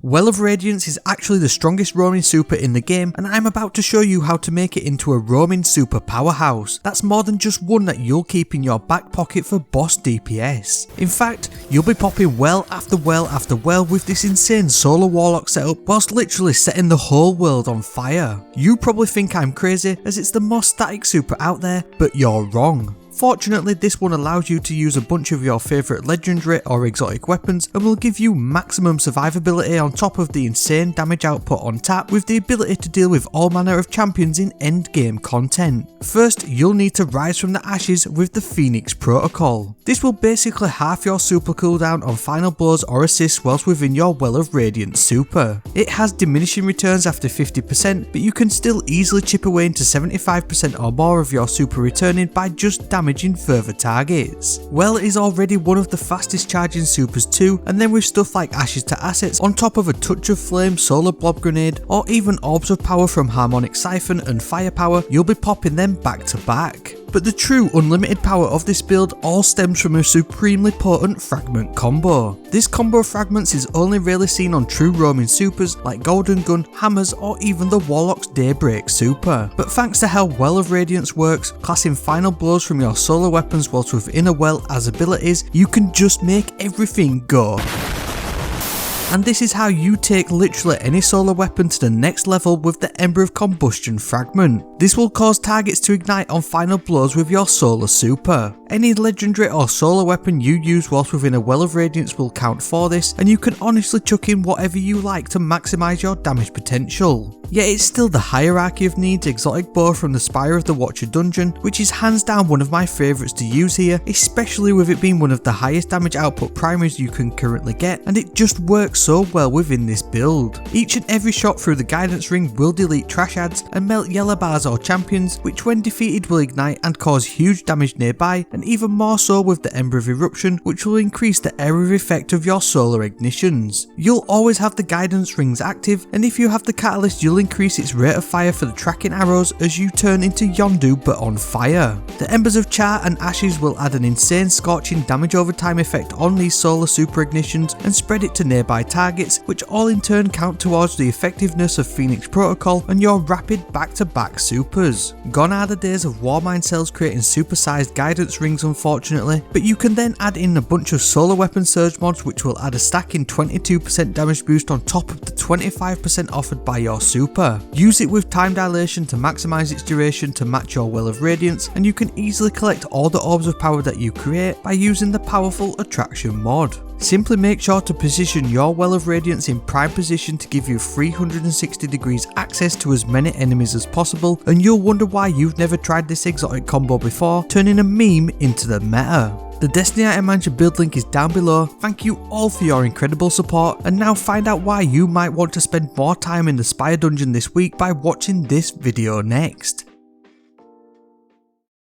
Well of Radiance is actually the strongest roaming super in the game, and I'm about to show you how to make it into a roaming super powerhouse. That's more than just one that you'll keep in your back pocket for boss DPS. In fact, you'll be popping well after well after well with this insane solo Warlock setup whilst literally setting the whole world on fire. You probably think I'm crazy as it's the most static super out there, but you're wrong. Fortunately, this one allows you to use a bunch of your favourite legendary or exotic weapons and will give you maximum survivability on top of the insane damage output on tap with the ability to deal with all manner of champions in endgame content. First, you'll need to rise from the ashes with the Phoenix protocol. This will basically half your super cooldown on final blows or assists whilst within your Well of Radiance super. It has diminishing returns after 50%, but you can still easily chip away into 75% or more of your super returning by just damaging further targets. Well is already one of the fastest charging supers too, and then with stuff like Ashes to Assets on top of a touch of flame, solar blob grenade, or even orbs of power from harmonic siphon and firepower, you'll be popping them back to back. But the true unlimited power of this build all stems from a supremely potent fragment combo. This combo of fragments is only rarely seen on true roaming supers like Golden Gun, Hammers, or even the Warlock's Daybreak super. But thanks to how Well of Radiance works, classing final blows from your solo weapons whilst within a well as abilities, you can just make everything go. And this is how you take literally any solo weapon to the next level with the Ember of Combustion fragment. This will cause targets to ignite on final blows with your solo super. Any legendary or solo weapon you use whilst within a Well of Radiance will count for this, and you can honestly chuck in whatever you like to maximise your damage potential. Yet it's still the hierarchy of needs exotic bow from the Spire of the Watcher dungeon, which is hands down one of my favourites to use here, especially with it being one of the highest damage output primaries you can currently get, and it just works so well within this build. Each and every shot through the guidance ring will delete trash ads and melt yellow bars or champions, which when defeated will ignite and cause huge damage nearby, and even more so with the Ember of Eruption, which will increase the area effect of your solar ignitions. You'll always have the guidance rings active, and if you have the catalyst you'll increase its rate of fire for the tracking arrows as you turn into Yondu but on fire. The Embers of Char and Ashes will add an insane scorching damage over time effect on these solar super ignitions and spread it to nearby targets, which all in turn count towards the effectiveness of Phoenix Protocol and your rapid back-to-back supers. Gone are the days of Warmind cells creating supersized guidance rings unfortunately, but you can then add in a bunch of solar weapon surge mods which will add a stacking 22% damage boost on top of the 25% offered by your super. Use it with time dilation to maximise its duration to match your Well of Radiance, and you can easily collect all the orbs of power that you create by using the powerful attraction mod. Simply make sure to position your Well of Radiance in prime position to give you 360 degrees access to as many enemies as possible, and you'll wonder why you've never tried this exotic combo before, turning a meme into the meta. The Destiny Item Manager build link is down below. Thank you all for your incredible support, and now find out why you might want to spend more time in the Spire dungeon this week by watching this video next.